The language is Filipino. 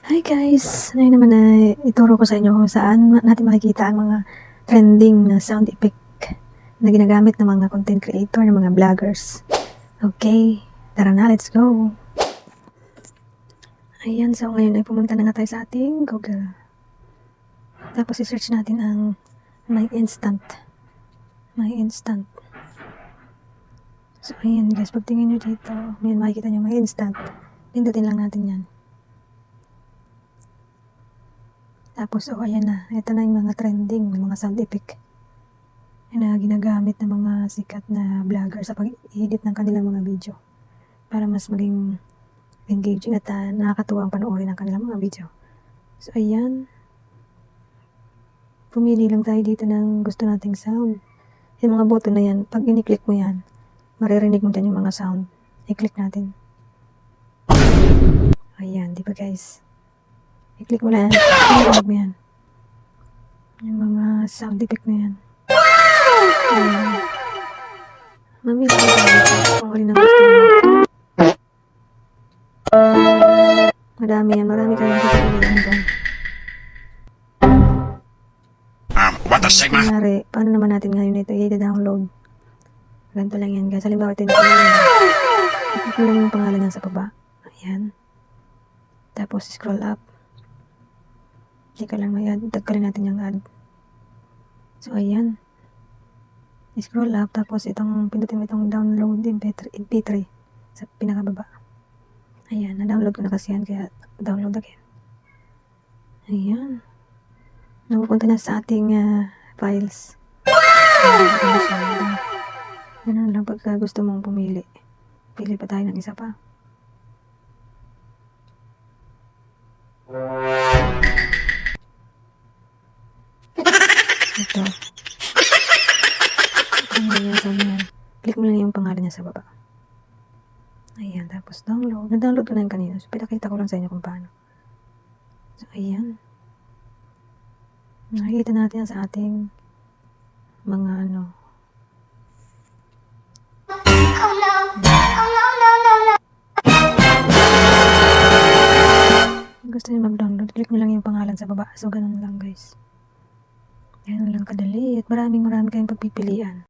Hi guys! Ngayon naman ay ituro ko sa inyo kung saan natin makikita ang mga trending na sound effect na ginagamit ng mga content creator, ng mga vloggers. Okay, tara na, let's go! Ayan, so ngayon ay pumunta na nga tayo sa ating Google. Tapos i-search natin ang My Instant. My Instant. So ayan guys, pagtingin nyo dito, may makikita nyo My Instant. Pindutin lang natin yan. Tapos, ayan na. Ito na yung mga trending, ng mga sound effect na ginagamit ng mga sikat na vlogger sa pag-edit ng kanilang mga video para mas maging engaging at nakakatuwang panoorin ang kanilang mga video. So, ayan. Pumili lang tayo dito ng gusto nating sound. Yung mga button na yan, pag ini-click mo yan, maririnig mo dyan yung mga sound. I-click natin. Ayan, di ba guys? I-click mo lang. I-click mo yan. Yung mga sound effect na yan. Mamili ko kung alin ang gusto mo. Madami yan. Marami kayong pipiliin dyan. What the sigma? Kunyari, paano naman natin ngayon ito i-download? Ganito lang yan guys. Halimbawa, ito i-click mo lang yung pangalan yan sa baba. Ayan. Tapos, scroll up. Hindi ka lang may ad. Tagkalin natin yung ad. So, ayan. Scroll up. Tapos, pindutin mo itong download MP3 sa pinakababa. Ayan. Na-download ko na kasi yan. Kaya, download again. Ayan. Napupunta na sa ating files. Ganun lang pagka gusto mong pumili. Pili pa tayo ng isa pa. Ito. Click mo lang yung pangalan niya sa baba. Ayan, tapos download. Na-download ko na yung kanina. So, pinakita ko lang sa inyo kung paano. So, ayan. Nakikita natin sa ating mga ano. Oh no! Oh no, no, no, no! Gusto niyo mag-download, click nyo lang yung pangalan sa baba. So, ganun lang guys. Ganun lang kadali. At marami kayong pagpipilian.